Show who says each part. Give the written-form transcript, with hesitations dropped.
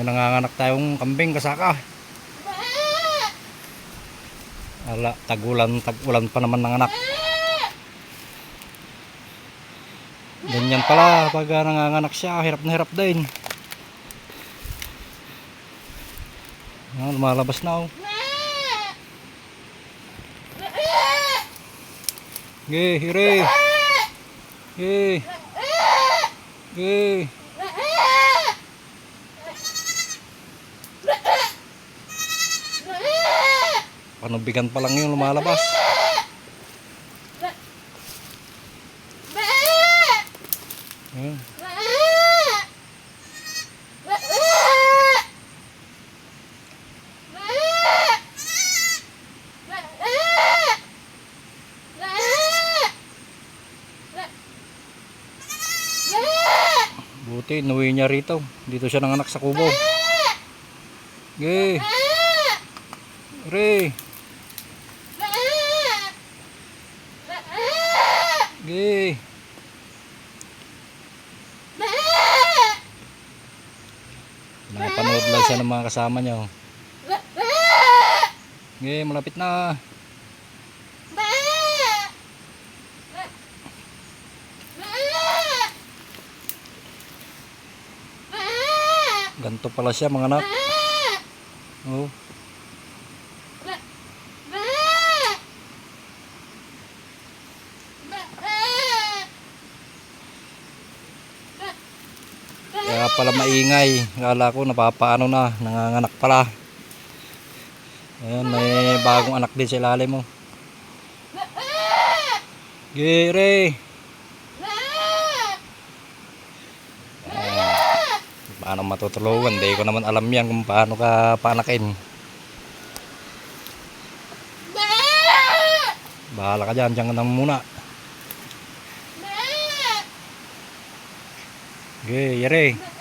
Speaker 1: May nanganganak tayong kambing kasaka. Ala, tag-ulan pa naman nanganak. Ganyan pala pag nanganganak siya, hirap na hirap din. Lumalabas na oh. Ge, hire. Ge. Ge. Panubigan pa lang yung lumalabas. Ayan. Buti, inuwi niya rito. Dito siya nanganak sa kubo. Ge. Re. Ge. Napanood lang siya ng mga kasama niya. Oh. Ge, malapit na. Ganto pala siya mga anak. Oh. Kaya pala maingay. Akala ko napapaano na, nanganganak pala. Ayan, may bagong anak din sa ilalim mo. Gire. Paano matutulungan? Hindi ko naman alam yan kung paano ka panakin. Bahala ka dyan, dyan ka naman muna. Gire.